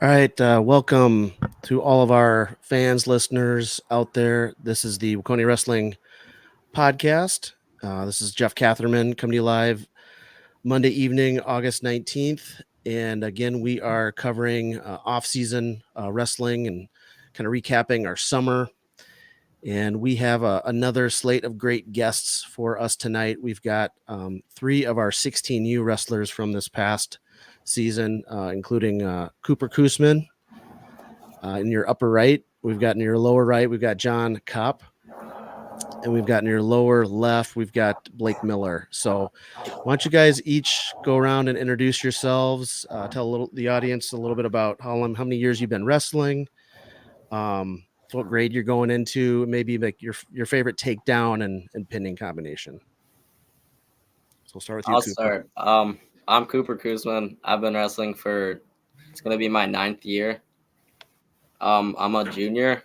All right, welcome to all of our fans, listeners out there. This is the Waconia Wrestling Podcast. This is Jeff Catherman coming to you live Monday evening, August 19th. And again, we are covering off-season wrestling and kind of recapping our summer. And we have another slate of great guests for us tonight. We've got three of our 16U wrestlers from this past season, including Cooper Koosmann. In your upper right, we've got in your lower right, we've got John Kopp. And we've got in your lower left, we've got Blake Miller. So why don't you guys each go around and introduce yourselves, tell the audience a little bit about how many years you've been wrestling, what grade you're going into, maybe like your favorite takedown and pinning combination. So we'll start with you, I'll Cooper. start. I'm Cooper Koosmann. I've been wrestling it's going to be my 9th year. I'm a junior,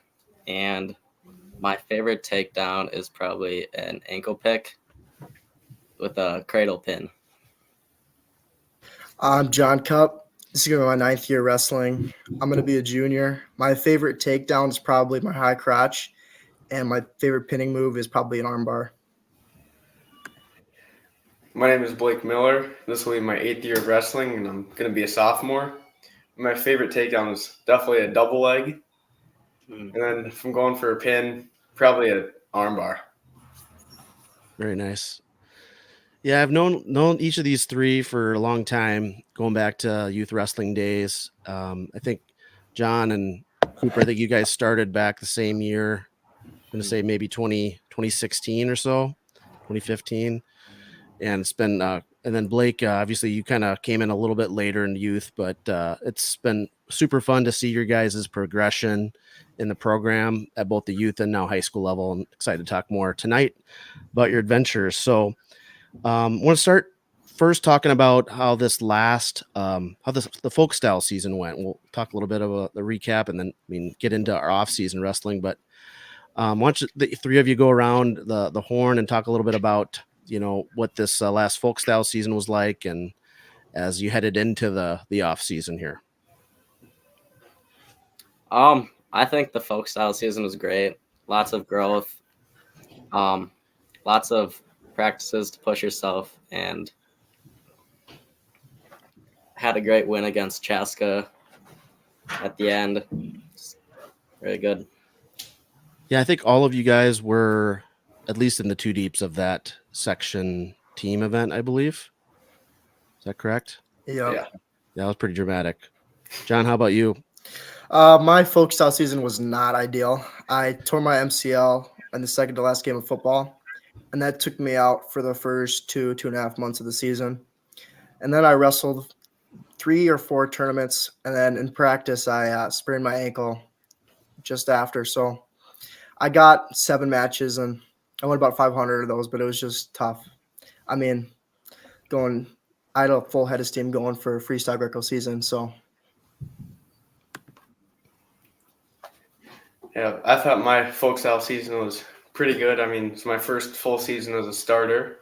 and my favorite takedown is probably an ankle pick with a cradle pin. I'm John Kopp. This is going to be my 9th year wrestling. I'm going to be a junior. My favorite takedown is probably my high crotch, and my favorite pinning move is probably an armbar. My name is Blake Miller. This will be my 8th year of wrestling, and I'm going to be a sophomore. My favorite takedown is definitely a double leg. And then if I'm going for a pin, probably an armbar. Very nice. Yeah, I've known each of these three for a long time, going back to youth wrestling days. I think John and Cooper, I think you guys started back the same year. I'm going to say maybe 2016 or so, 2015. And it's been, and then Blake, obviously you kind of came in a little bit later in youth, but it's been super fun to see your guys' progression in the program at both the youth and now high school level. I'm excited to talk more tonight about your adventures. So I want to start first talking about how the folk style season went. We'll talk a little bit about the recap and then get into our off-season wrestling. But why don't the three of you go around the horn and talk a little bit about what this last folk style season was like, and as you headed into the off season here. I think the folk style season was great. Lots of growth, lots of practices to push yourself, and had a great win against Chaska at the end. Very good. Yeah, I think all of you guys were at least in the two deeps of that section team event, I believe. Is that correct? Yeah. That was pretty dramatic. John, how about you? My folk style season was not ideal. I tore my MCL in the second to last game of football, and that took me out for the first 2.5 months of the season. And then I wrestled 3 or 4 tournaments, and then in practice I sprained my ankle just after. So I got 7 matches, and I went about 500 of those, but it was just tough. I mean, I had a full head of steam going for Freestyle Greco season, so. Yeah, I thought my folk style season was pretty good. I mean, it's my first full season as a starter.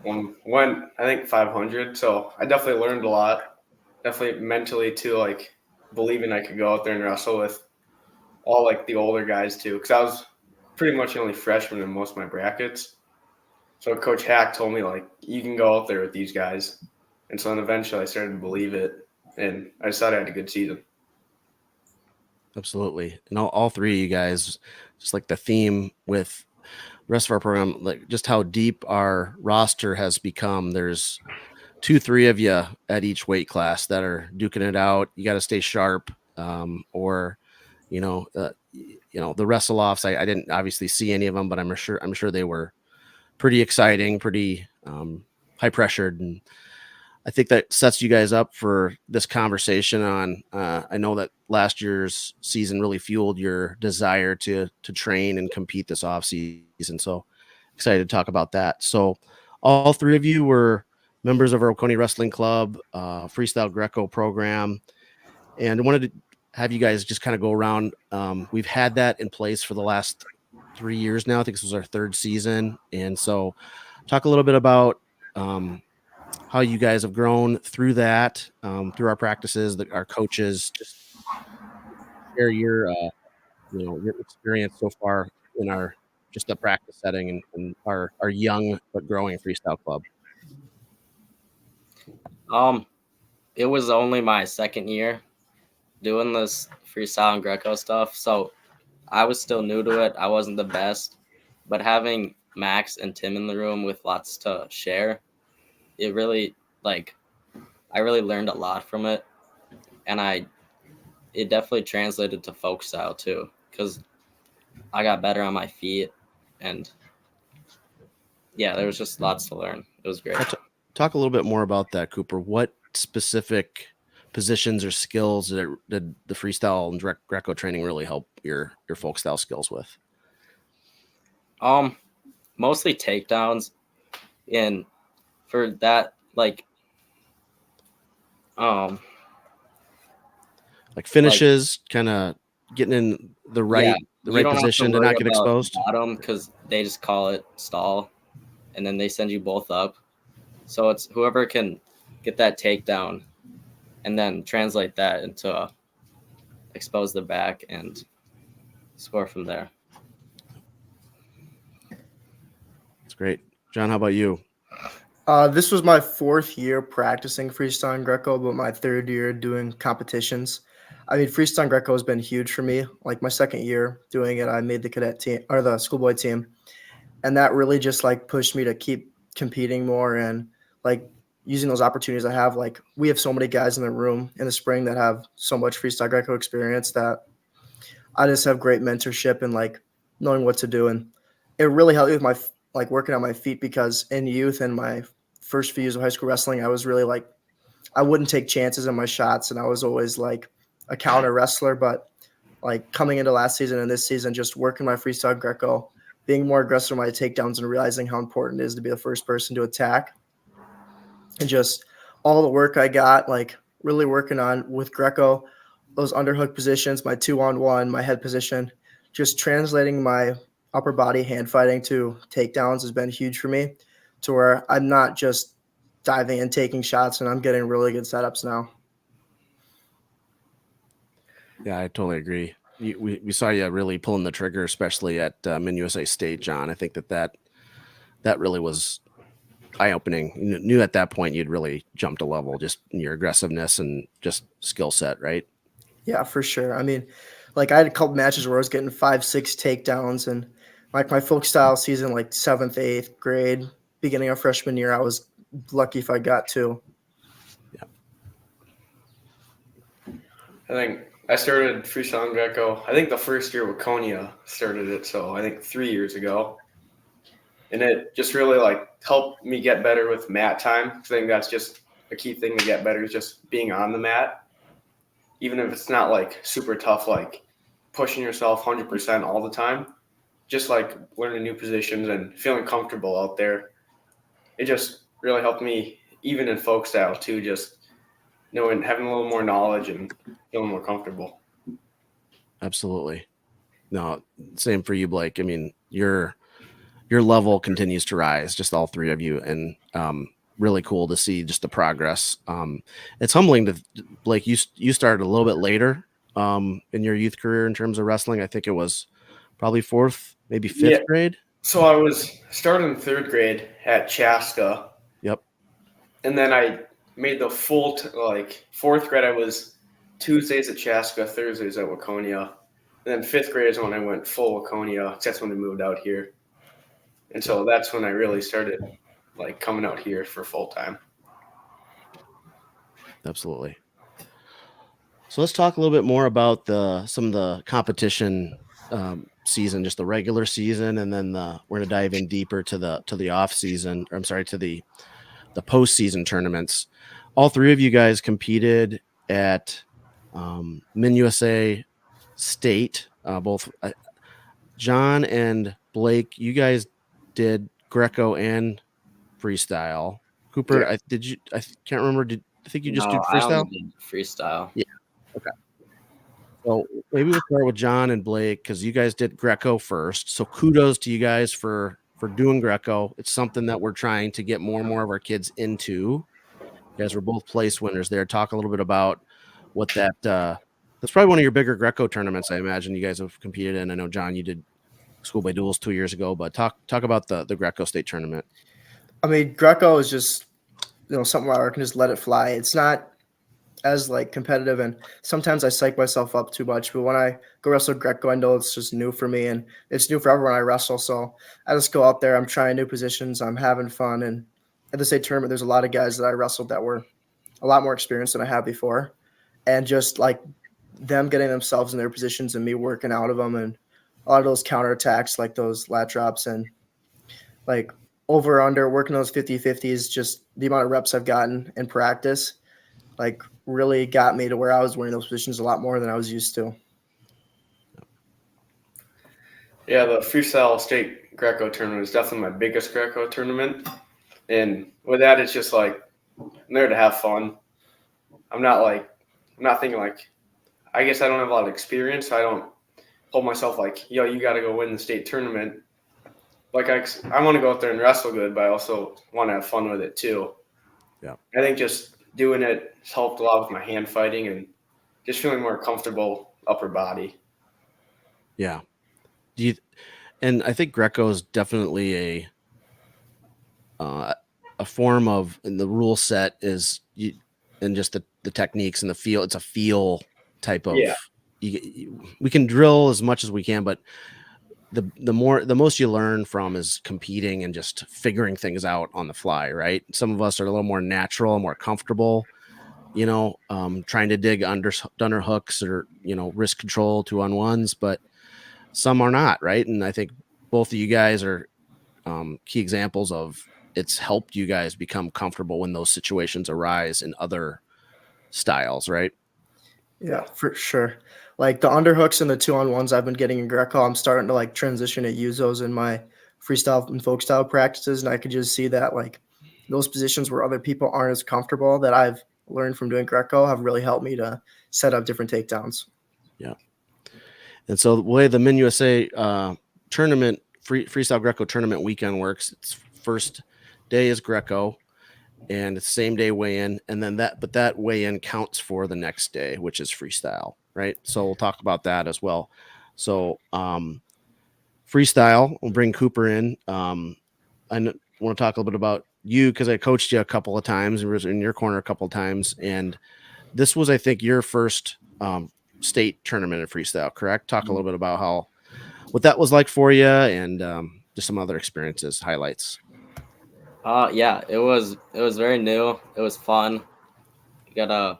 Went, I think, 500, so I definitely learned a lot. Definitely mentally, too, like, believing I could go out there and wrestle with all, like, the older guys, too, because I was pretty much the only freshman in most of my brackets. So Coach Hack told me, like, you can go out there with these guys. And so then eventually I started to believe it, and I decided I had a good season. Absolutely. And all three of you guys, just like the theme with the rest of our program, like just how deep our roster has become. There's 2-3 of you at each weight class that are duking it out. You got to stay sharp, or the wrestle offs. I didn't obviously see any of them, but I'm sure they were pretty exciting, pretty high pressured, and I think that sets you guys up for this conversation on, I know that last year's season really fueled your desire to train and compete this off season. So excited to talk about that. So all three of you were members of our Waconia Wrestling Club, Freestyle Greco program. And I wanted to have you guys just kind of go around. We've had that in place for the last 3 years now. I think this was our 3rd season. And so talk a little bit about, how you guys have grown through that, through our practices, our coaches, just share your your experience so far in our just the practice setting and our young but growing freestyle club. It was only my second year doing this freestyle and Greco stuff, so I was still new to it. I wasn't the best, but having Max and Tim in the room with lots to share, it really I really learned a lot from it, and it definitely translated to folk style too, because I got better on my feet, and yeah, there was just lots to learn. It was great. Talk a little bit more about that, Cooper. What specific positions or skills did the freestyle and Greco training really help your folk style skills with? Mostly takedowns, and for that, like finishes, kind of getting in the right position to not get exposed. Bottom, because they just call it stall, and then they send you both up. So it's whoever can get that takedown, and then translate that into expose the back and score from there. That's great. John, how about you? This was my 4th year practicing freestyle and Greco, but my 3rd year doing competitions. I mean, freestyle and Greco has been huge for me. Like my 2nd year doing it, I made the cadet team or the schoolboy team, and that really just like pushed me to keep competing more and like using those opportunities I have. Like we have so many guys in the room in the spring that have so much freestyle Greco experience that I just have great mentorship and like knowing what to do, and it really helped me with my like working on my feet, because in youth and my first few years of high school wrestling, I was really like, I wouldn't take chances in my shots, and I was always like a counter wrestler. But like coming into last season and this season, just working my freestyle Greco, being more aggressive with my takedowns and realizing how important it is to be the first person to attack, and just all the work I got, like really working on with Greco, those underhook positions, my 2-on-1, my head position, just translating my upper body hand fighting to takedowns has been huge for me, to where I'm not just diving and taking shots, and I'm getting really good setups now. Yeah, I totally agree. We saw you really pulling the trigger, especially at USAW State, John. I think that really was eye-opening. You knew at that point you'd really jumped a level, just in your aggressiveness and just skill set, right? Yeah, for sure. I mean, like I had a couple matches where I was getting 5-6 takedowns, and like my folk style season, like 7th, 8th grade, beginning of freshman year, I was lucky if I got 2. Yeah. I think I started freestyle and Greco. I think the first year Waconia started it, so I think 3 years ago. And it just really like helped me get better with mat time. I think that's just a key thing to get better, is just being on the mat. Even if it's not like super tough, like pushing yourself 100% all the time, just like learning new positions and feeling comfortable out there. It just really helped me, even in folk style too, just knowing, having a little more knowledge and feeling more comfortable. Absolutely. No, same for you, Blake. I mean, your level continues to rise, just all three of you, and really cool to see just the progress. It's humbling to, Blake, you started a little bit later in your youth career in terms of wrestling. I think it was probably 4th, maybe 5th grade. So I was starting 3rd grade at Chaska. Yep. And then I made the full, 4th grade, I was Tuesdays at Chaska, Thursdays at Waconia. And then 5th grade is when I went full Waconia. That's when we moved out here. And so that's when I really started like coming out here for full time. Absolutely. So let's talk a little bit more about some of the competition season, just the regular season, and then we're going to dive in deeper to the off season. Or I'm sorry, to the postseason tournaments. All three of you guys competed at USAW State. Both John and Blake, you guys did Greco and freestyle. Cooper, Yeah. I can't remember. I think you just did freestyle? I only did freestyle. Yeah. Okay. So maybe we'll start with John and Blake, because you guys did Greco first. So kudos to you guys for for doing Greco. It's something that we're trying to get more and more of our kids into. You guys were both place winners there. Talk a little bit about what that's probably one of your bigger Greco tournaments, I imagine you guys have competed in. I know, John, you did school by duels 2 years ago, but talk about the Greco State tournament. I mean, Greco is just, something where I can just let it fly. It's not as like competitive, and sometimes I psych myself up too much, but when I go wrestle Greco, I know it's just new for me, and it's new for everyone I wrestle. So I just go out there, I'm trying new positions, I'm having fun. And at the state tournament, there's a lot of guys that I wrestled that were a lot more experienced than I had before, and just like them getting themselves in their positions and me working out of them, and a lot of those counterattacks, like those lat drops and like over under working those 50-50s, just the amount of reps I've gotten in practice, like really got me to where I was winning those positions a lot more than I was used to. Yeah, the Freestyle State Greco tournament is definitely my biggest Greco tournament. And with that, it's just like I'm there to have fun. I'm not thinking like, I guess I don't have a lot of experience. So I don't hold myself like, yo, you got to go win the state tournament. Like I want to go out there and wrestle good, but I also want to have fun with it too. Yeah. I think just doing it has helped a lot with my hand fighting and just feeling more comfortable upper body. Yeah. And I think Greco is definitely a form of, and the rule set is and just the techniques and the feel. It's a feel type of. Yeah. We can drill as much as we can, but the most you learn from is competing and just figuring things out on the fly, right? Some of us are a little more natural, more comfortable, trying to dig under hooks or, wrist control 2-on-1s, but some are not, right? And I think both of you guys are key examples of it's helped you guys become comfortable when those situations arise in other styles, right? Yeah, for sure. Like the underhooks and the 2-on-1s I've been getting in Greco, I'm starting to like transition to use those in my freestyle and folk style practices. And I could just see that like those positions where other people aren't as comfortable that I've learned from doing Greco have really helped me to set up different takedowns. Yeah. And so the way the Men USA tournament, freestyle Greco tournament weekend works, it's first day is Greco and it's same day weigh-in, and then that weigh-in counts for the next day, which is freestyle, right? So we'll talk about that as well. So freestyle, we'll bring Cooper in. I want to talk a little bit about you because I coached you a couple of times and was in your corner a couple of times, and this was, I think, your first state tournament in freestyle, correct? Talk a little bit about what that was like for you, and just some other experiences, highlights. Yeah, it was very new. It was fun. You gotta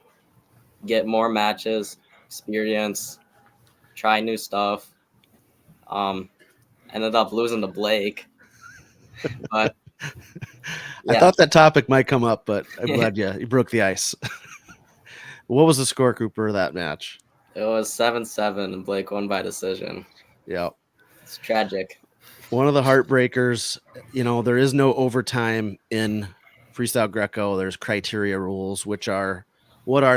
get more matches, experience, try new stuff. Ended up losing to Blake, but I thought that topic might come up, but I'm glad you broke the ice. What was the score, Cooper, of that match? It was 7-7, and Blake won by decision. Yeah, it's tragic. One of the heartbreakers. There is no overtime in freestyle Greco. There's criteria rules, what are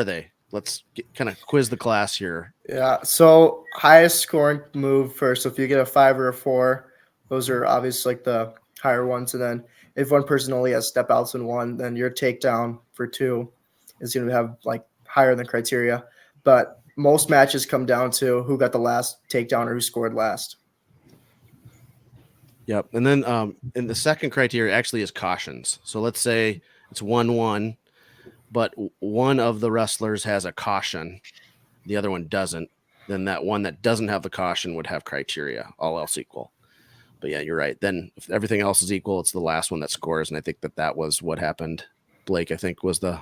they? Let's kind of quiz the class here. Yeah. So highest scoring move first. So if you get a 5 or a 4, those are obviously like the higher ones. And then if one person only has step outs in 1, then your takedown for 2 is going to have like higher than criteria. But most matches come down to who got the last takedown or who scored last. Yep. And then and the second criteria actually is cautions. So let's say it's 1-1, but one of the wrestlers has a caution, the other one doesn't. Then that one that doesn't have the caution would have criteria, all else equal. But yeah, you're right. Then if everything else is equal, it's the last one that scores. And I think that was what happened. Blake, I think, was the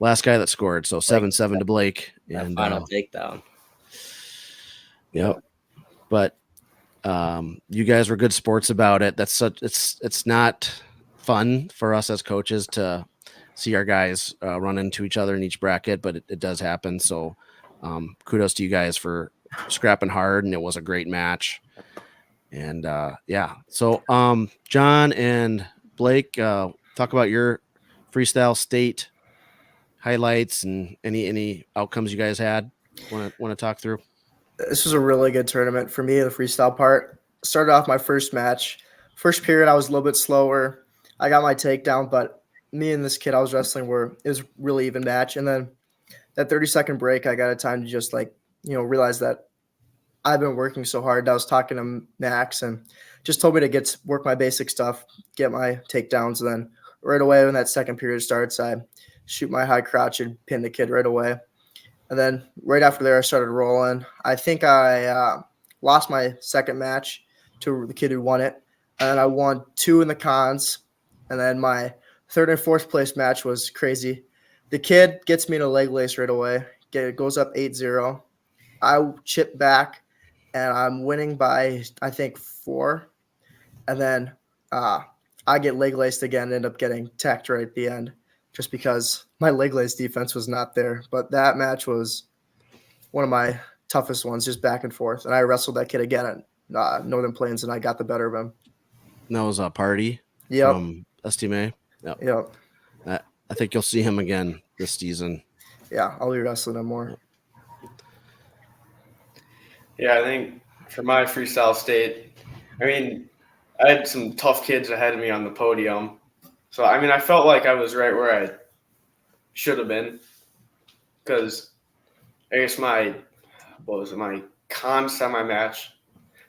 last guy that scored. So 7-7 to Blake. And final takedown. Yep. But you guys were good sports about it. It's not fun for us as coaches to see our guys run into each other in each bracket, but it does happen. So kudos to you guys for scrapping hard, and it was a great match. And so John and Blake, talk about your freestyle state highlights and any outcomes you guys had. Want to talk through? This was a really good tournament for me. The freestyle part started off my first match. First period, I was a little bit slower. I got my takedown, but me and this kid I was wrestling it was really even match. And then that 30-second break, I got a time to just realize that I've been working so hard. I was talking to Max and just told me to work my basic stuff, get my takedowns. And then right away when that second period starts, I shoot my high crotch and pin the kid right away. And then right after there, I started rolling. I think I lost my second match to the kid who won it. And then I won 2 in the cons. And then my third and fourth place match was crazy. The kid gets me in a leg lace right away. It goes up 8-0. I chip back, and I'm winning by, I think, 4. And then I get leg laced again and end up getting tacked right at the end just because my leg lace defense was not there. But that match was one of my toughest ones, just back and forth. And I wrestled that kid again at Northern Plains, and I got the better of him. And that was a party from STMA. Yep. I think you'll see him again this season. Yeah, I'll be wrestling him more. Yeah, I think for my freestyle state, I mean, I had some tough kids ahead of me on the podium. So, I mean, I felt like I was right where I should have been because I guess my con semi-match,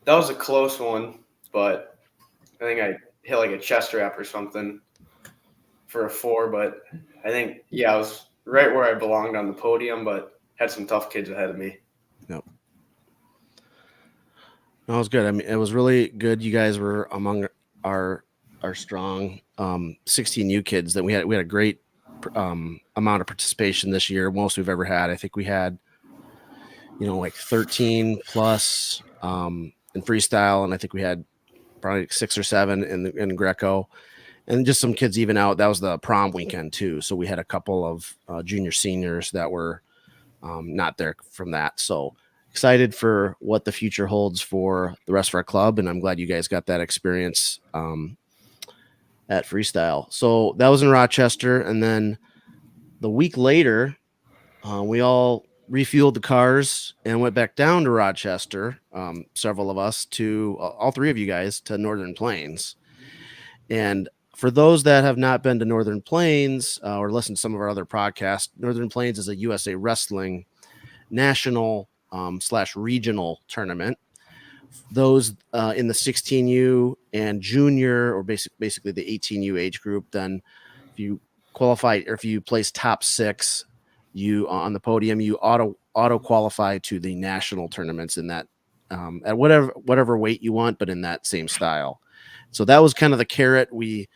that was a close one, but I think I hit like a chest wrap or something for a 4. But I think, I was right where I belonged on the podium, but had some tough kids ahead of me. Yep. No, it was good. I mean, it was really good. You guys were among our strong 16U kids that we had a great amount of participation this year, most we've ever had. I think we had, like 13 plus in freestyle, and I think we had probably 6 or 7 in Greco, and just some kids even out. That was the prom weekend too, so we had a couple of junior seniors that were not there from that. So excited for what the future holds for the rest of our club, and I'm glad you guys got that experience at freestyle. So that was in Rochester, and then the week later, we all refueled the cars and went back down to Rochester. Several of us to all 3 of you guys to Northern Plains. And for those that have not been to Northern Plains or listened to some of our other podcasts, Northern Plains is a USA Wrestling national / regional tournament. Those in the 16U and junior, or basically the 18U age group, then if you qualify or if you place top 6, you on the podium, you auto qualify to the national tournaments in that at whatever weight you want, but in that same style. So that was kind of the carrot we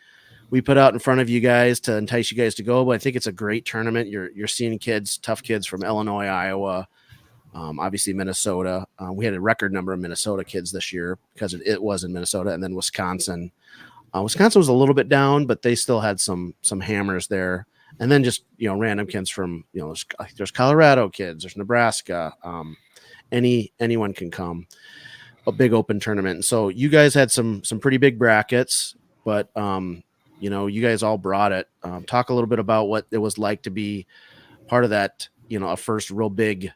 put out in front of you guys to entice you guys to go. But I think it's a great tournament. You're seeing tough kids from Illinois, Iowa, obviously Minnesota. We had a record number of Minnesota kids this year because it was in Minnesota, and then Wisconsin. Wisconsin was a little bit down, but they still had some hammers there. And then just, random kids from, there's Colorado kids, there's Nebraska. Anyone can come. A big open tournament. And so you guys had some pretty big brackets, but you guys all brought it. Talk a little bit about what it was like to be part of that, a first real big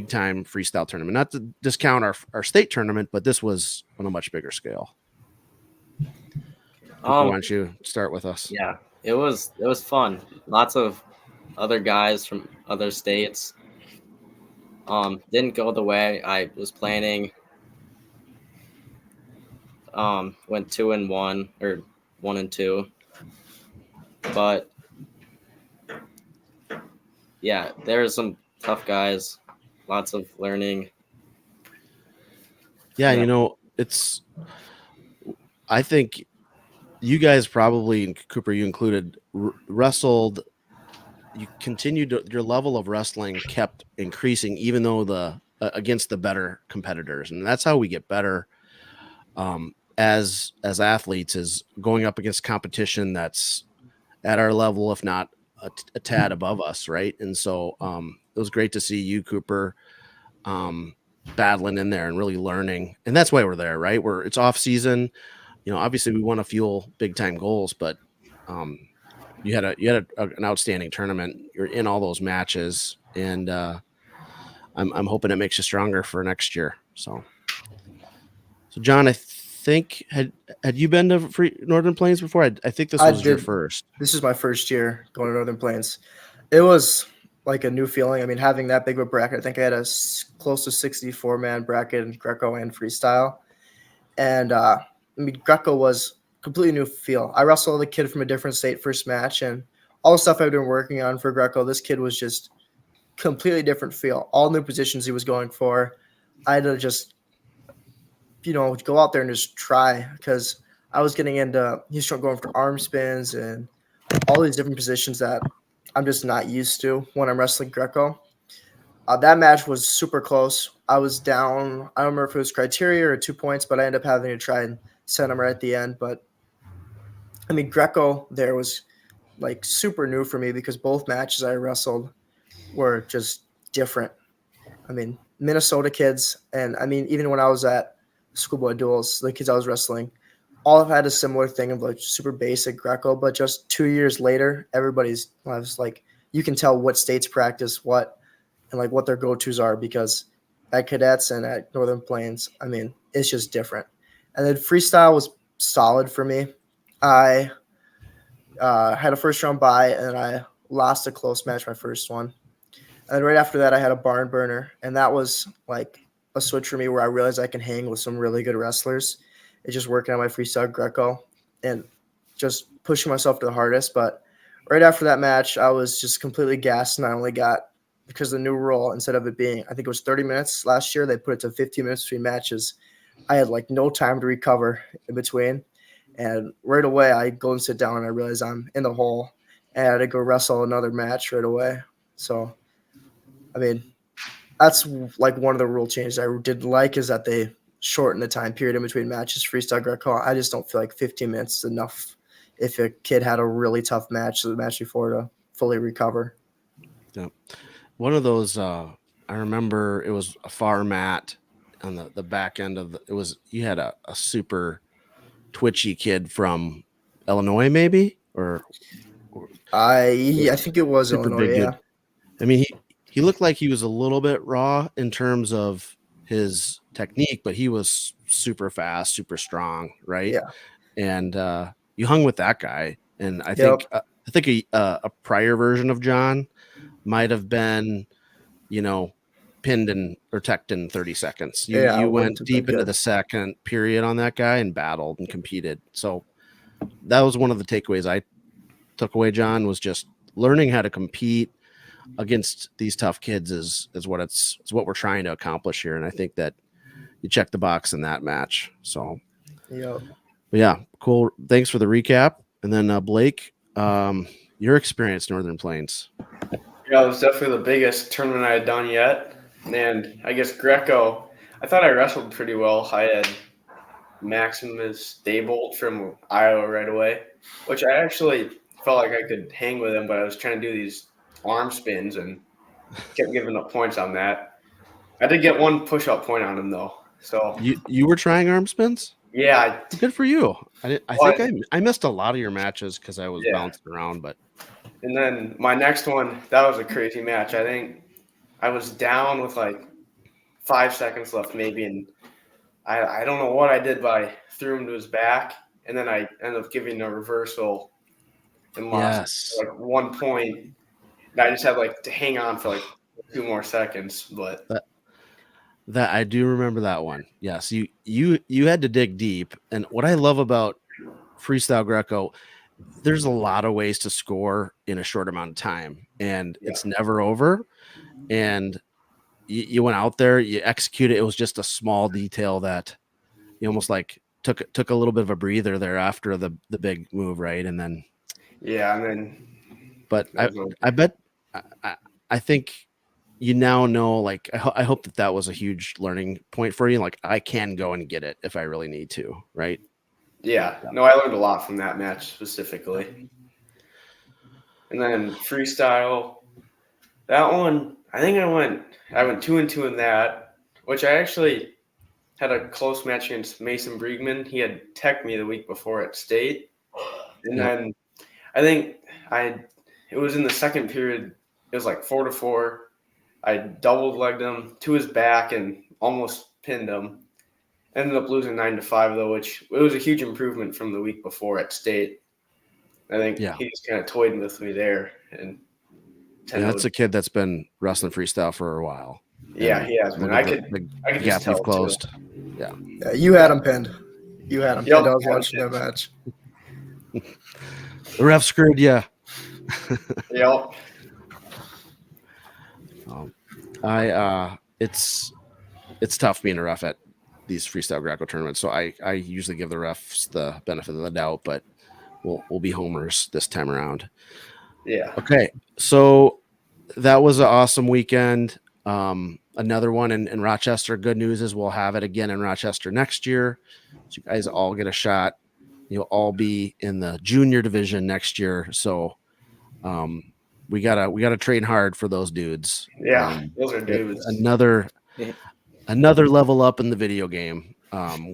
time freestyle tournament. Not to discount our state tournament, but this was on a much bigger scale. Why don't you start with us? Yeah, it was fun. Lots of other guys from other states. Didn't go the way I was planning. Went 2-1 or 1-2, but yeah, there's some tough guys. Lots of learning. Yeah, I think you guys probably, and Cooper, you included, wrestled. You continued your level of wrestling kept increasing, even though against the better competitors, and that's how we get better as athletes, is going up against competition that's at our level, if not a tad above us, right? And so it was great to see you, Cooper, battling in there and really learning, and that's why we're there, right? It's off season. Obviously we want to fuel big time goals, but you had an outstanding tournament. You're in all those matches, and I'm hoping it makes you stronger for next year. So John, I think had you been to Northern Plains before? I think this I was your did. first. This is my first year going to Northern Plains. It was like a new feeling. I mean, having that big of a bracket, I think I had a close to 64-man bracket in Greco and Freestyle. And I mean, Greco was completely new feel. I wrestled a kid from a different state first match, and all the stuff I've been working on for Greco, this kid was just completely different feel. All new positions he was going for. I had to just, go out there and just try because I was getting into, he's going for arm spins and all these different positions that I'm just not used to when I'm wrestling Greco. That match was super close. I was down. I don't remember if it was criteria or 2 points, but I ended up having to try and send him right at the end. But I mean, Greco there was like super new for me because both matches I wrestled were just different. I mean, Minnesota kids, and I mean, even when I was at schoolboy duels, the kids I was wrestling, all have had a similar thing of like super basic Greco, but just 2 years later, everybody's I was like, you can tell what states practice what and like what their go-tos are because at cadets and at Northern Plains, I mean, it's just different. And then freestyle was solid for me. I had a first round bye and I lost a close match, my first one. And then right after that, I had a barn burner, and that was like a switch for me where I realized I can hang with some really good wrestlers. It's just working on my freestyle Greco and just pushing myself to the hardest. But right after that match, I was just completely gassed, and I only got because the new rule instead of it being I think it was 30 minutes last year, they put it to 15 minutes between matches. I had like no time to recover in between, and right away I go and sit down and I realize I'm in the hole, and I had to go wrestle another match right away. So I mean, that's like one of the rule changes I did like is that they shorten the time period in between matches. Freestyle Greco, I just don't feel like 15 minutes is enough if a kid had a really tough match the match before to fully recover. Yeah. One of those, I remember it was a far mat on the back end of it was, you had a super twitchy kid from Illinois, maybe, or I think it was super Illinois, big yeah. dude. I mean, he looked like he was a little bit raw in terms of his technique, but he was super fast, super strong, right? Yeah. And you hung with that guy, and I Yep. think a prior version of John might have been, pinned or teched in 30 seconds. Yeah, You it wouldn't went have been deep into good. the second period on that guy and battled and competed. So that was one of the takeaways I took away, John, was just learning how to compete against these tough kids is what we're trying to accomplish here. And I think that you check the box in that match. So Yep. but yeah, cool. Thanks for the recap. And then Blake, your experience Northern Plains. Yeah, it was definitely the biggest tournament I had done yet. And I guess Greco, I thought I wrestled pretty well. I had Maximus Daybolt from Iowa right away, which I actually felt like I could hang with him, but I was trying to do these arm spins and kept giving up points on that. I did get one push-up point on him, though. So, You were trying arm spins? yeah. Good for you. I think I missed a lot of your matches because I was Yeah. bouncing around, but And then my next one, that was a crazy match. I think I was down with like 5 seconds left maybe, and I don't know what I did, but I threw him to his back, and then I ended up giving a reversal and lost yes. like 1 point. And I just had like to hang on for like 2 more seconds, but That I do remember that one. Yes, you had to dig deep. And what I love about freestyle Greco, there's a lot of ways to score in a short amount of time, and yeah. it's never over. And you went out there, you executed. It was just a small detail that you almost like took a little bit of a breather there after the big move, right? And then Yeah, and then but I bet I think you now know, like I hope that was a huge learning point for you. Like I can go and get it if I really need to, right? yeah. No, I learned a lot from that match specifically. And then freestyle, that one, I think I went 2-2 in that, which I actually had a close match against Mason Briegman. He had teched me the week before at state. And Yep. then I think it was in the second period. It was like 4-4. I double legged him to his back and almost pinned him. Ended up losing 9-5 though, which it was a huge improvement from the week before at state. I think he just kind of toyed with me there. And that's a kid that's been wrestling freestyle for a while. Yeah, he has been. I could just tell you've closed. Too. Yeah, you had him pinned. You had him pinned. I was watching that match. The ref screwed you. Yep. It's tough being a ref at these freestyle Greco tournaments, so I usually give the refs the benefit of the doubt, but we'll be homers this time around. Yeah. Okay, so that was an awesome weekend. Another one in Rochester. Good news is we'll have it again in Rochester next year. So you guys all get a shot. You'll all be in the junior division next year. So we gotta train hard for those dudes. Yeah, those are dudes. Another level up in the video game.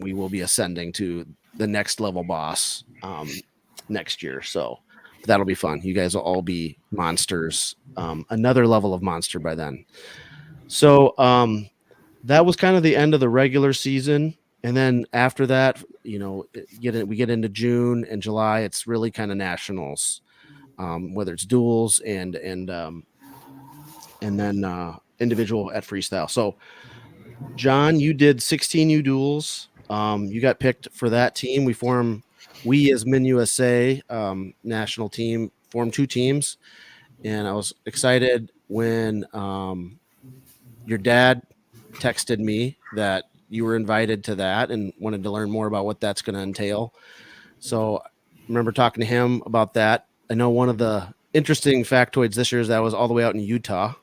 We will be ascending to the next level boss next year. So that'll be fun. You guys will all be monsters. Another level of monster by then. So that was kind of the end of the regular season. And then after that, we get into June and July. It's really kind of nationals, whether it's duels and then individual at freestyle. So John, you did 16U duels. You got picked for that team. We as Min USA national team formed 2 teams, and I was excited when your dad texted me that you were invited to that and wanted to learn more about what that's going to entail. So I remember talking to him about that. I know one of the interesting factoids this year is that was all the way out in Utah,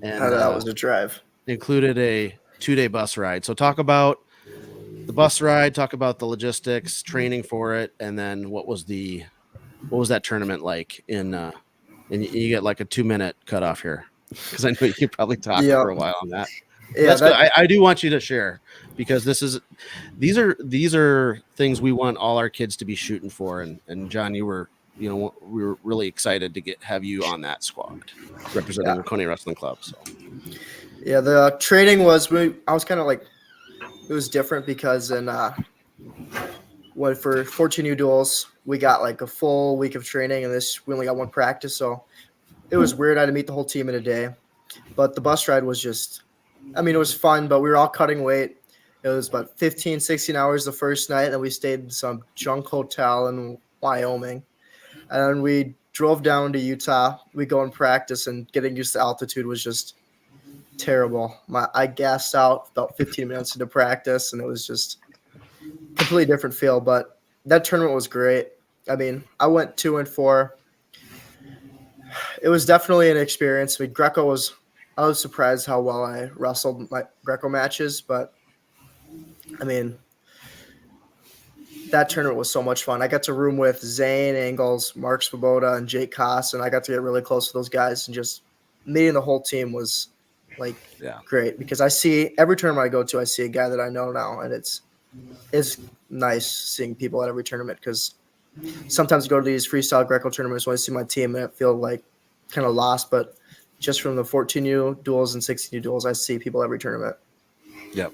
and that was a drive. Included a 2-day bus ride. So talk about the bus ride, talk about the logistics, training for it, and then what was that tournament like and you get like a 2-minute cutoff here because I know you could probably talk for a while on that. Yeah, that's good. I do want you to share because these are things we want all our kids to be shooting for. And John, we were really excited to have you on that squad representing the Waconia Wrestling Club. So. Yeah, the training was I was kind of like it was different because for 14U duels we got like a full week of training and we only got 1 practice, so it was weird. I had to meet the whole team in a day, but the bus ride was just, it was fun, but we were all cutting weight. It was about 15-16 hours the first night, and then we stayed in some junk hotel in Wyoming, and then we drove down to Utah. We go and practice, and getting used to altitude was just terrible. I gassed out about 15 minutes into practice, and it was just completely different feel. But that tournament was great. I went 2-4. It was definitely an experience. I was surprised how well I wrestled my Greco matches, but that tournament was so much fun. I got to room with Zane Engels, Mark Svoboda, and Jake Koss, and I got to get really close to those guys, and just meeting the whole team was great because I see every tournament I go to, I see a guy that I know now, and it's nice seeing people at every tournament because sometimes I go to these freestyle Greco tournaments when I see my team and I feel like kind of lost, but just from the 14U duels and 16U duels, I see people every tournament. Yep.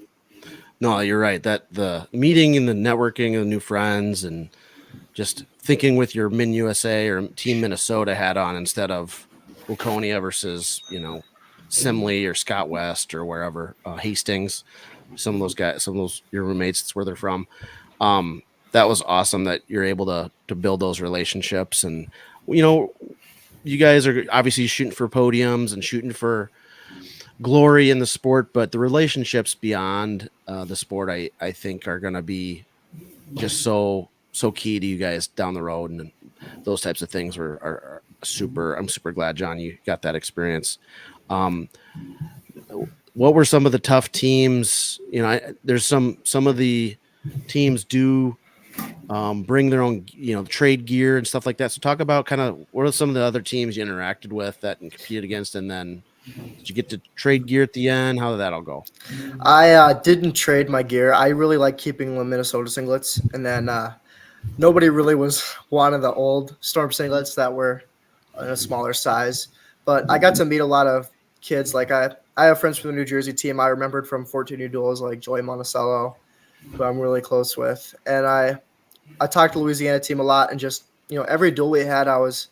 No, you're right. That the meeting and the networking and the new friends and just thinking with your Min USA or Team Minnesota hat on instead of Waconia versus, Simley or Scott West or wherever, Hastings, some of those your roommates, that's where they're from. That was awesome that you're able to build those relationships. And, you guys are obviously shooting for podiums and shooting for glory in the sport, but the relationships beyond the sport, I think are going to be just so key to you guys down the road. And those types of things are super. I'm super glad, John, you got that experience. What were some of the tough teams? There's some of the teams do bring their own, trade gear and stuff like that. So talk about kind of what are some of the other teams you interacted with that and competed against, and then did you get to trade gear at the end? How did that all go? I didn't trade my gear. I really like keeping the Minnesota singlets, and then nobody really was wanting the old Storm singlets that were in a smaller size. But I got to meet a lot of kids. Like I have friends from the New Jersey team I remembered from 14U duels, like Joey Monticello, who I'm really close with. And I talked to the Louisiana team a lot, and just, every duel we had, I was,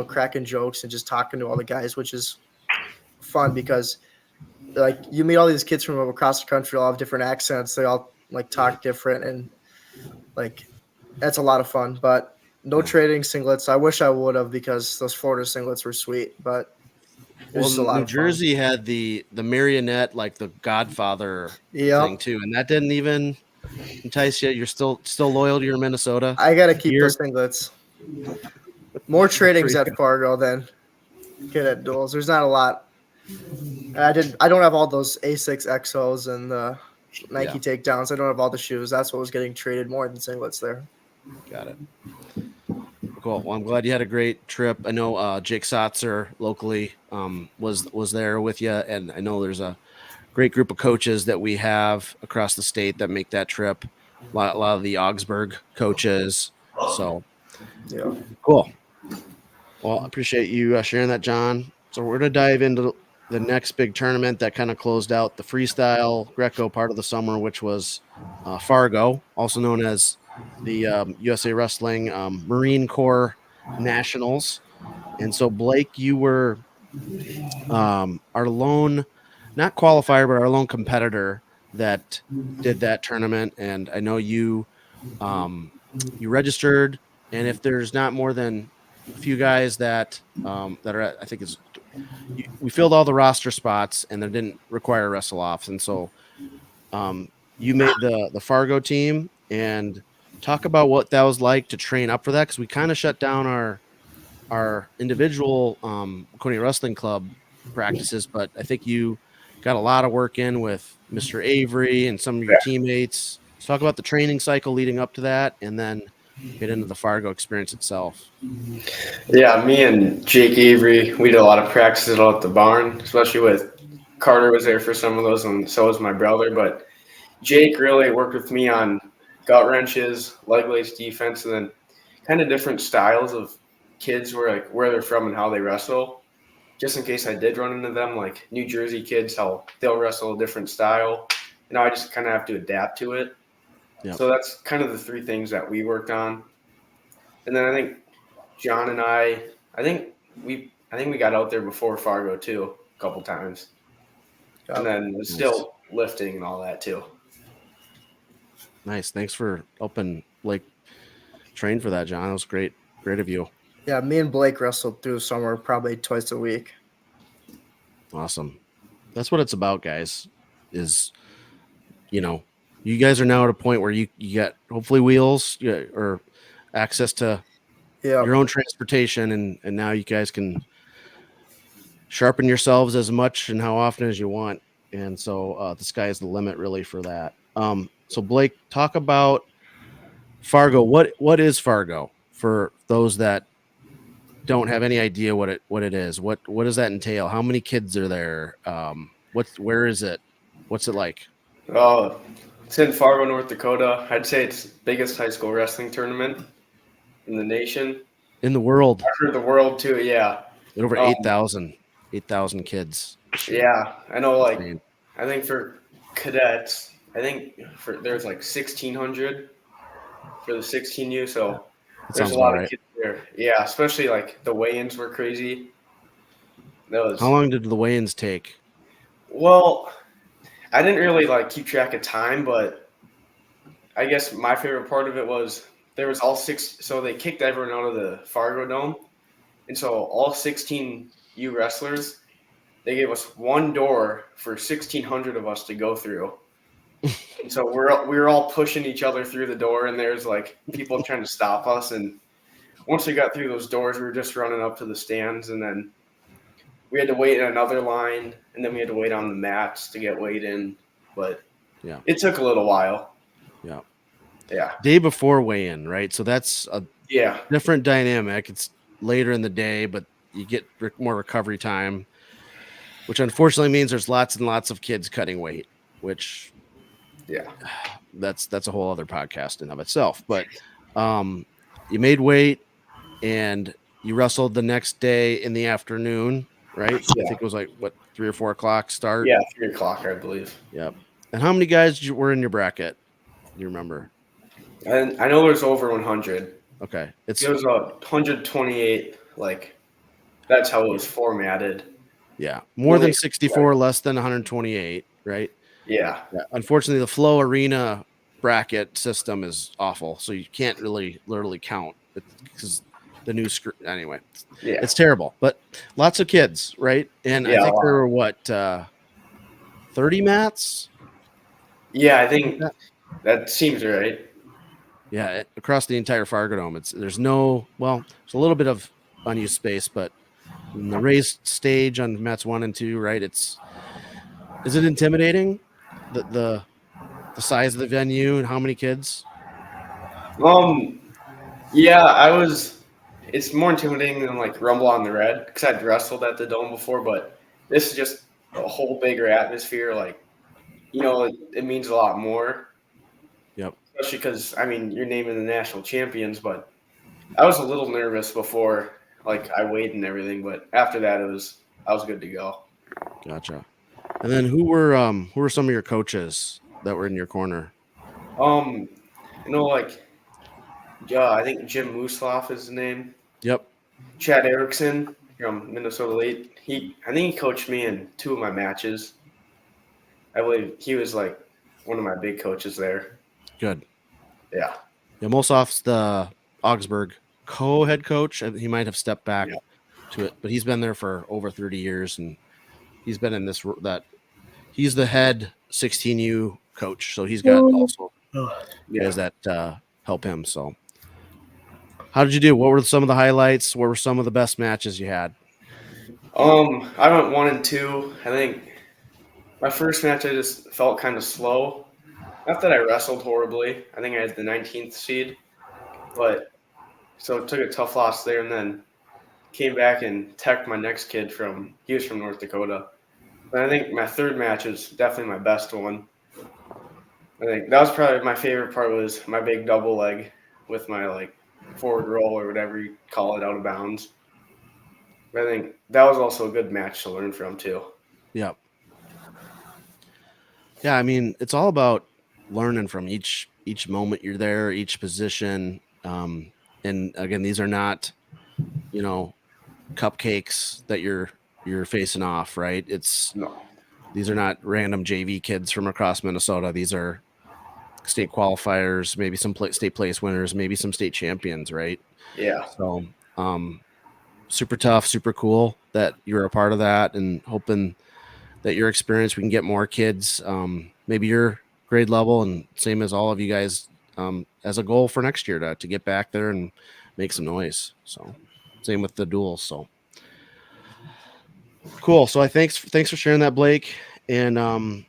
cracking jokes and just talking to all the guys, which is fun because like you meet all these kids from across the country, all have different accents. They all like talk different, and like that's a lot of fun. But no trading singlets. I wish I would have, because those Florida singlets were sweet, but it was just a lot New of fun. Jersey had the marionette, like the Godfather Yep. thing too, and that didn't even entice you. You're still loyal to your Minnesota. I gotta keep Here. those singlets. More tradings Pretty at Fargo than kid at duels. There's not a lot. I don't have all those A6 XOs and the Nike takedowns. I don't have all the shoes. That's what was getting traded more than singlets there. Got it. Cool. Well, I'm glad you had a great trip. I know Jake Sotzer locally was there with you, and I know there's a great group of coaches that we have across the state that make that trip. A lot of the Augsburg coaches. So, yeah, cool. Well, I appreciate you sharing that, John. So we're going to dive into the next big tournament that kind of closed out the freestyle Greco part of the summer, which was Fargo, also known as the USA Wrestling Marine Corps Nationals. And so, Blake, you were our lone, not qualifier, but our lone competitor that did that tournament. And I know you you registered, and if there's not more than a few guys that that are at, I think it's we filled all the roster spots, and they didn't require wrestle offs, and so you made the Fargo team. And talk about what that was like to train up for that, because we kind of shut down our individual Waconia Wrestling Club practices, but I think you got a lot of work in with Mr. Avery and some of your teammates. Let's talk about the training cycle leading up to that, and then get into the Fargo experience itself. Yeah, me and Jake Avery, we did a lot of practices out at the barn, especially with Carter was there for some of those, and so was my brother. But Jake really worked with me on gut wrenches, leg lace defense, and then kind of different styles of kids where they're from and how they wrestle. Just in case I did run into them, like New Jersey kids, how they'll wrestle a different style. I just kind of have to adapt to it. Yep. So that's kind of the three things that we worked on. And then I think John and I think we got out there before Fargo too a couple times. And then it was still lifting and all that too. Nice. Thanks for helping Blake train for that, John. That was great. Great of you. Yeah, me and Blake wrestled through the summer probably twice a week. Awesome. That's what it's about, guys, is, you guys are now at a point where you get hopefully wheels or access to your own transportation, and now you guys can sharpen yourselves as much and how often as you want. And so the sky is the limit really for that. So Blake, talk about Fargo. What is Fargo for those that don't have any idea what it is? What does that entail? How many kids are there? Where is it? What's it like? It's in Fargo, North Dakota. I'd say it's the biggest high school wrestling tournament in the nation. In the world. I've heard the world too, yeah. Over 8,000 kids. Yeah, I know. Like, I think for cadets, there's like 1,600 for the 16U. So there's a lot of kids there. Yeah, especially like the weigh-ins were crazy. How long did the weigh-ins take? Well, I didn't really keep track of time, but I guess my favorite part of it was there was all six. So they kicked everyone out of the Fargo Dome, and so all 16U wrestlers, they gave us one door for 1,600 of us to go through. And so we were all pushing each other through the door, and there's people trying to stop us. And once we got through those doors, we were just running up to the stands, and then we had to wait in another line, and then we had to wait on the mats to get weighed in. But it took a little while. Yeah. Day before weigh-in, right? So that's a different dynamic. It's later in the day, but you get more recovery time, which unfortunately means there's lots and lots of kids cutting weight, which that's a whole other podcast in of itself. But you made weight, and you wrestled the next day in the afternoon, right? Yeah. I think it was 3 or 4 o'clock start. Yeah, 3 o'clock, I believe. Yep. And how many guys were in your bracket? You remember? And I know there's over 100. Okay. It was 128. Like, that's how it was formatted. Yeah. More than 64, less than 128, right? Yeah. Unfortunately, the Flow Arena bracket system is awful. So you can't really literally count because the new screen. Anyway, Yeah. it's terrible. But lots of kids, right? And I think there were what, 30 mats? Yeah, I think that seems right. Yeah, across the entire Fargo Dome. There's a little bit of unused space, but in the raised stage on mats 1 and 2, right? Is it intimidating? The size of the venue and how many kids? Yeah, it's more intimidating than like Rumble on the Red because I'd wrestled at the Dome before, but this is just a whole bigger atmosphere. Like, it means a lot more. Yep. Especially because, I mean, you're naming the national champions, but I was a little nervous before, like, I weighed and everything, but after that, I was good to go. Gotcha. And then who were some of your coaches that were in your corner? Like, I think Jim Musloff is his name. Yep. Chad Erickson from Minnesota Late. I think he coached me in 2 of my matches. I believe he was like one of my big coaches there. Good. Yeah. Yeah, Musloff's the Augsburg co-head coach. He might have stepped back to it, but he's been there for over 30 years, and he's been in he's the head 16U coach. So he's got also guys that help him. So how did you do? What were some of the highlights? What were some of the best matches you had? I went 1 and 2. I think my first match I just felt kind of slow. Not that I wrestled horribly. I think I had the 19th seed, but so it took a tough loss there, and then came back and teched my next kid he was from North Dakota. But I think my third match is definitely my best one. I think that was probably my favorite part was my big double leg with my like forward roll or whatever you call it out of bounds. But I think that was also a good match to learn from too. Yep. Yeah, I mean, it's all about learning from each moment you're there, each position. And again, these are not, cupcakes that you're facing off, right? These are not random JV kids from across Minnesota. These are state qualifiers, maybe some state place winners, maybe some state champions, right? Yeah. So, super tough, super cool that you're a part of that, and hoping that your experience, we can get more kids, maybe your grade level, and same as all of you guys, as a goal for next year to get back there and make some noise. So same with the duels. So cool. So thanks for sharing that, Blake. And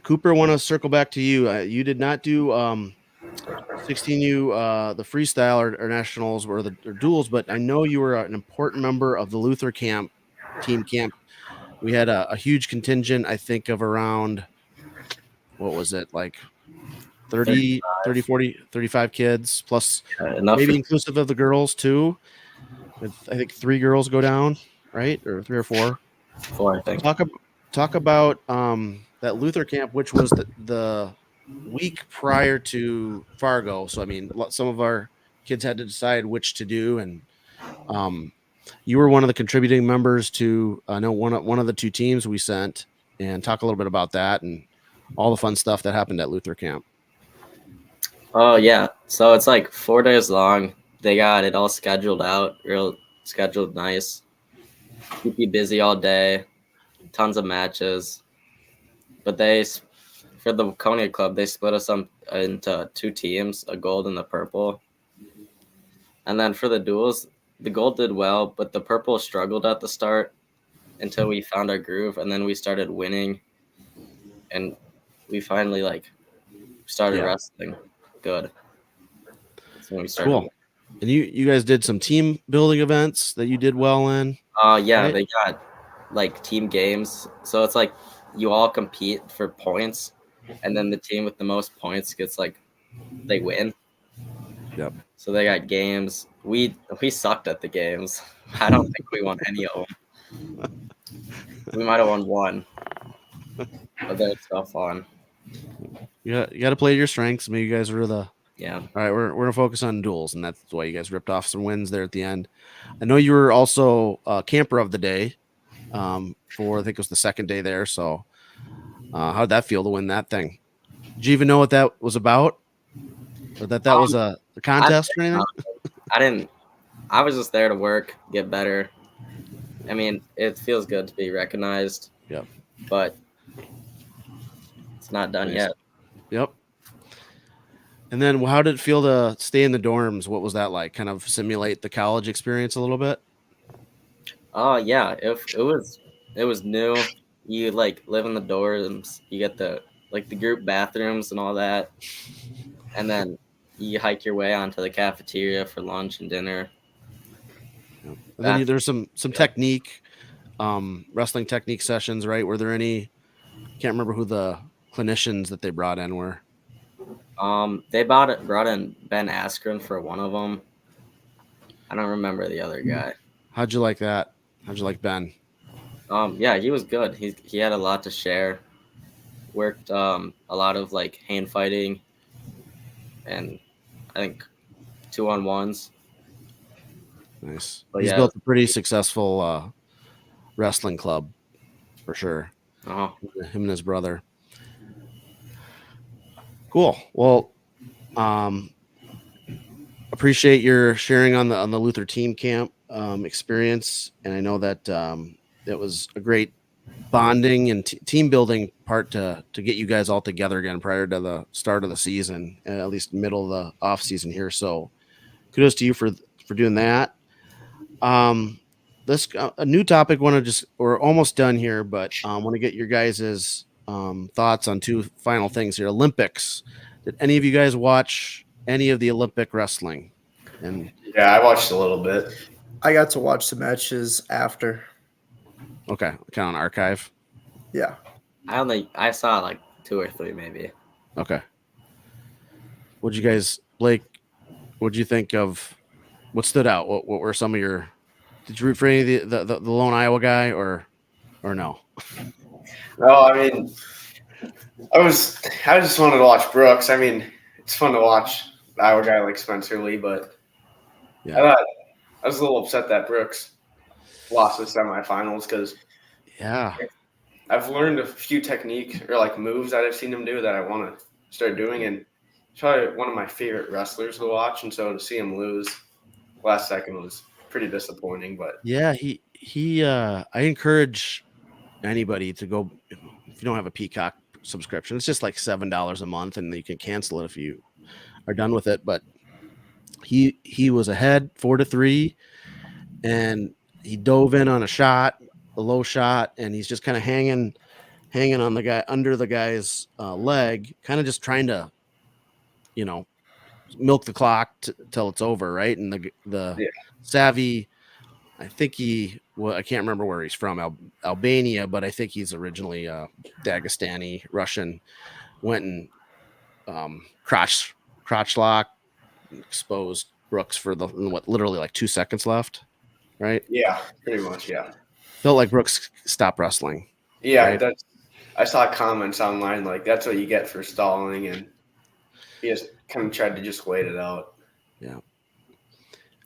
Cooper, want to circle back to you. You did not do 16U the freestyle or nationals or duels, but I know you were an important member of the Luther team camp. We had a huge contingent, I think, of around, what was it, like 30, 40, 35 kids, plus maybe inclusive of the girls too. I think 3 girls go down, right? Or 3 or 4. 4, I think. Talk about that Luther camp, which was the week prior to Fargo. So, I mean, some of our kids had to decide which to do, and you were one of the contributing members to one of the 2 teams we sent, and talk a little bit about that and all the fun stuff that happened at Luther camp. Oh yeah, so it's like 4 days long. They got it all scheduled out, real scheduled nice. Keep you busy all day, tons of matches. But for the Waconia club, they split us up into 2 teams, a gold and the purple. And then for the duels, the gold did well, but the purple struggled at the start until we found our groove, and then we started winning, and we finally started wrestling good. That's when we started. Cool. And you guys did some team building events that you did well in. Yeah, right? They got team games, so it's like you all compete for points, and then the team with the most points gets they win. Yep. So they got games. We sucked at the games. I don't think we won any of them. We might have won 1, but they're still fun. You got to play to your strengths. Maybe you guys are the Yeah. all right. We're gonna focus on duels, and that's why you guys ripped off some wins there at the end. I know you were also camper of the day for I think it was the second day there. So how'd that feel to win that thing? Did you even know what that was about, or that was a contest or anything? I didn't. I was just there to work, get better. I mean, it feels good to be recognized. Yep. But it's not done Nice. yet. Yep. And then how did it feel to stay in the dorms? What was that like? Kind of simulate the college experience a little bit? Oh yeah, it was new. You like live in the dorms. You get the group bathrooms and all that, and then you hike your way onto the cafeteria for lunch and dinner. Yep. And then there's some technique, wrestling technique sessions, right? Were there any? Can't remember who the clinicians that they brought in were. They brought in Ben Askren for one of them. I don't remember the other guy. How'd you like that? How'd you like Ben? Yeah, he was good. He had a lot to share. Worked a lot of like hand fighting, and I think 2-on-1s. Nice. But He's yeah, built a pretty successful wrestling club for sure. uh-huh. Him and his brother. Cool. Well, appreciate your sharing on the Luther team camp experience, and I know that it was a great bonding and team building part to get you guys all together again prior to the start of the season, at least middle of the off season here. So, kudos to you for doing that. This a new topic. We're almost done here, but want to get your guys' thoughts on two final things here. Olympics. Did any of you guys watch any of the Olympic wrestling? And Yeah, I watched a little bit. I got to watch the matches after. okay, kind of on archive. Yeah. I saw like 2 or 3 maybe. Okay. What'd you guys, Blake? What'd you think of? What stood out? What were some of your? Did you root for any of the lone Iowa guy or no? No, I mean, I just wanted to watch Brooks. I mean, it's fun to watch the Iowa guy like Spencer Lee, but Yeah. I was a little upset that Brooks lost the semifinals because Yeah. I've learned a few techniques or like moves that I've seen him do that I want to start doing, and he's probably one of my favorite wrestlers to watch. And so to see him lose last second was pretty disappointing. But Yeah, he I encourage anybody to go if you don't have a Peacock subscription. It's just like $7 a month, and you can cancel it if you are done with it. But he was ahead 4-3, and he dove in on a low shot, and he's just kind of hanging on the guy under the guy's leg, kind of just trying to, milk the clock till it's over, right? And the savvy, I think I can't remember where he's from, Albania, but I think he's originally Dagestani Russian. Went and crotch lock, exposed Brooks for literally like 2 seconds left, right? yeah, pretty much, yeah. Felt like Brooks stopped wrestling. Yeah, right? I saw comments online like that's what you get for stalling, and he just kind of tried to just wait it out. Yeah.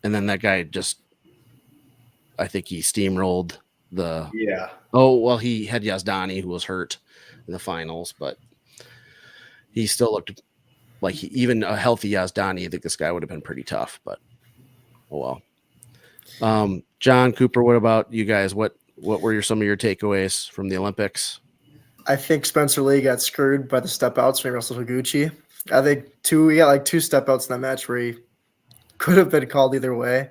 And then that guy I think he steamrolled the. Yeah. Oh, well, he had Yazdani, who was hurt in the finals, but he still looked like even a healthy Yazdani, I think this guy would have been pretty tough, but oh well. John Cooper, what about you guys? What were some of your takeaways from the Olympics? I think Spencer Lee got screwed by the step outs when he wrestled Higuchi. I think he got like 2 step outs in that match where he could have been called either way.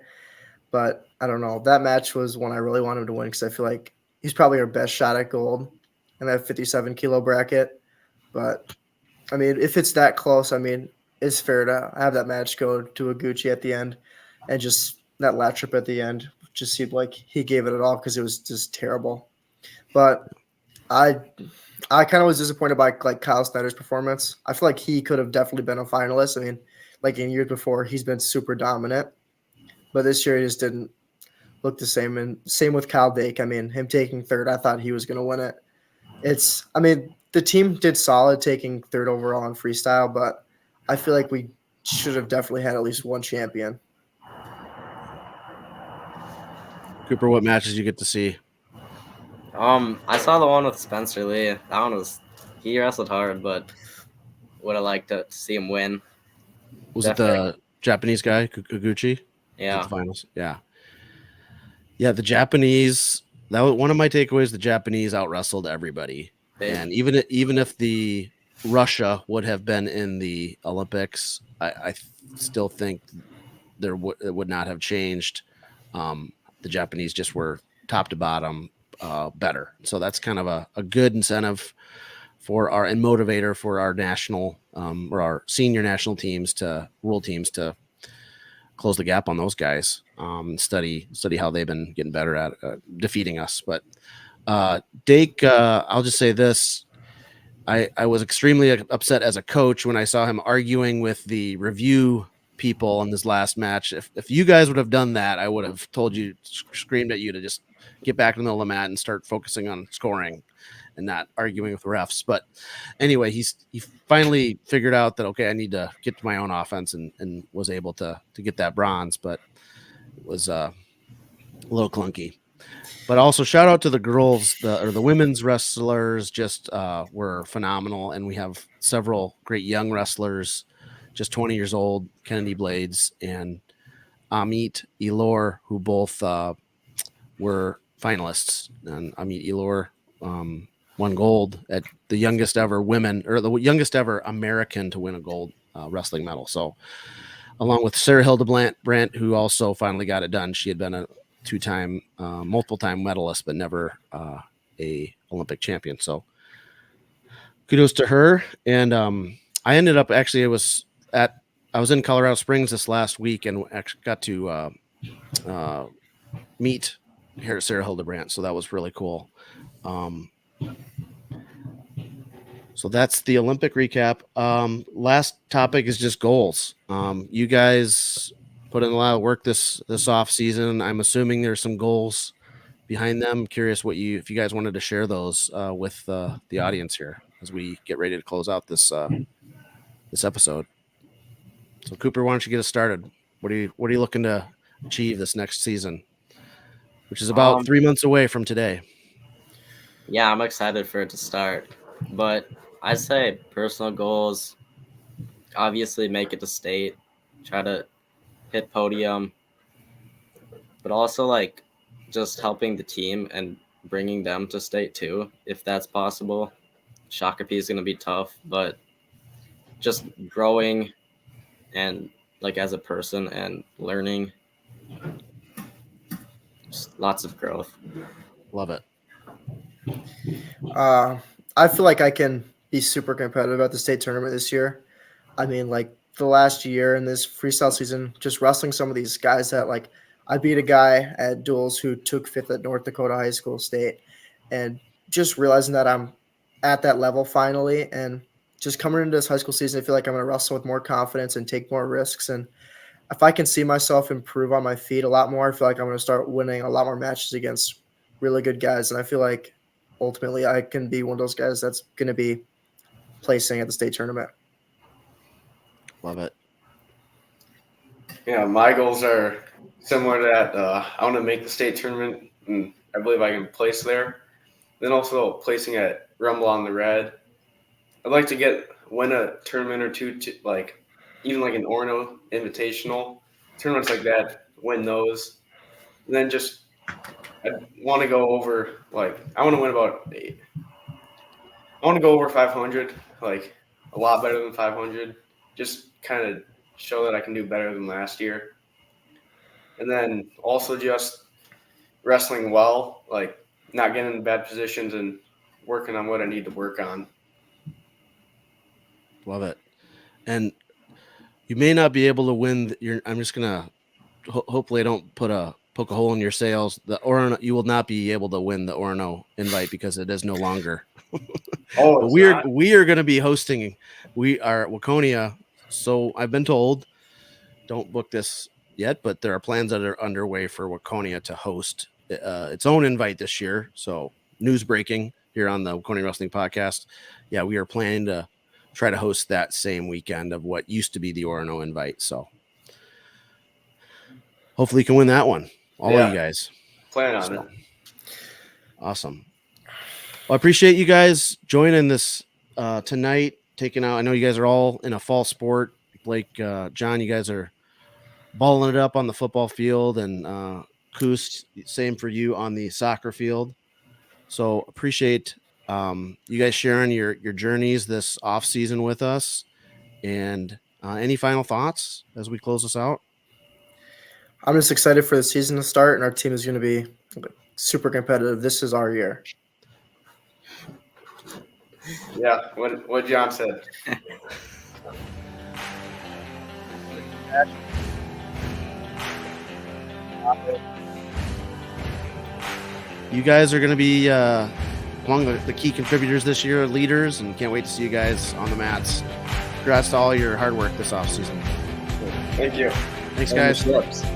But I don't know. That match was one I really wanted him to win because I feel like he's probably our best shot at gold in that 57 kilo bracket. But I mean, if it's that close, I mean, it's fair to have that match go to Higuchi at the end, and just that lat trip at the end just seemed like he gave it all because it was just terrible. But I kind of was disappointed by like Kyle Snyder's performance. I feel like he could have definitely been a finalist. I mean, like in years before, he's been super dominant, but this year he just didn't look the same. And same with Kyle Dake. I mean, him taking third, I thought he was going to win it. I mean, the team did solid taking third overall in freestyle, but I feel like we should have definitely had at least one champion. Cooper, what matches you get to see? I saw the one with Spencer Lee. That one he wrestled hard, but would have liked to see him win. Was Definitely. it the Japanese guy, Kuguchi? Yeah. The finals. Yeah. Yeah, the Japanese, that was one of my takeaways. The Japanese out wrestled everybody. And even if the Russia would have been in the Olympics, I still think it would not have changed. The Japanese just were top to bottom better. So that's kind of a good incentive and motivator for our national or our senior national teams world teams to close the gap on those guys. Study how they've been getting better at defeating us. But Dake, I'll just say this. I was extremely upset as a coach when I saw him arguing with the review people in this last match. If you guys would have done that, I would have screamed at you to just get back in the middle of the mat and start focusing on scoring and not arguing with refs. But anyway, he finally figured out that, okay, I need to get to my own offense and was able to get that bronze, but it was a little clunky. But also shout out to the girls, the women's wrestlers just were phenomenal. And we have several great young wrestlers, just 20 years old, Kennedy Blades and Amit Elor, who both were finalists. And Amit Elor won gold at the youngest ever the youngest ever American to win a gold wrestling medal. So along with Sarah Hildebrandt, who also finally got it done. She had been a two-time, multiple-time medalist, but never a Olympic champion. So kudos to her. And I ended up I was in Colorado Springs this last week and actually got to meet Sarah Hildebrandt. So that was really cool. So that's the Olympic recap. Last topic is just goals. You guys put in a lot of work this off season. I'm assuming there's some goals behind them. I'm curious if you guys wanted to share those with the audience here as we get ready to close out this episode. So Cooper, why don't you get us started? What are you looking to achieve this next season, which is about 3 months away from today? Yeah, I'm excited for it to start, but I say personal goals, obviously make it to state, try to hit podium, but also like just helping the team and bringing them to state too, if that's possible. Shakopee is going to be tough, but just growing and like as a person and learning, just lots of growth. Love it. I feel like I can be super competitive at the state tournament this year. I mean, like the last year in this freestyle season, just wrestling some of these guys that like I beat a guy at duels who took 5th at North Dakota High School State, and just realizing that I'm at that level finally, and just coming into this high school season, I feel like I'm going to wrestle with more confidence and take more risks. And if I can see myself improve on my feet a lot more, I feel like I'm going to start winning a lot more matches against really good guys. And I feel like ultimately I can be one of those guys that's going to be placing at the state tournament. Love it. Yeah, my goals are similar to that. I want to make the state tournament, and I believe I can place there. Then also placing at Rumble on the Red. I'd like to win a tournament or two, even like an Orono Invitational, tournaments like that, win those. And then I want to go over, I want to win about 8. I want to go over 500, like a lot better than 500. Just kind of show that I can do better than last year. And then also just wrestling well, like not getting in bad positions and working on what I need to work on. Love it. And you may not be able to win. I'm just going to hopefully I don't poke a hole in your sails. The Orono, you will not be able to win the Orono invite because it is no longer. But we are going to be hosting. We are Waconia. So I've been told, don't book this yet, but there are plans that are underway for Waconia to host its own invite this year. So news breaking, here on the Waconia Wrestling Podcast. Yeah, we are planning to try to host that same weekend of what used to be the Orono Invite. So hopefully you can win that one. All of you guys. Plan on it. Awesome. Well, I appreciate you guys joining this tonight. Taking out, I know you guys are all in a fall sport. Blake, John, you guys are balling it up on the football field, and Koos, same for you on the soccer field. So appreciate you guys sharing your journeys this off season with us. And any final thoughts as we close this out? I'm just excited for the season to start, and our team is going to be super competitive. This is our year. Yeah, what John said. You guys are going to be among the key contributors this year, leaders, and can't wait to see you guys on the mats. Congrats to all your hard work this offseason. Thank you. Thanks, guys.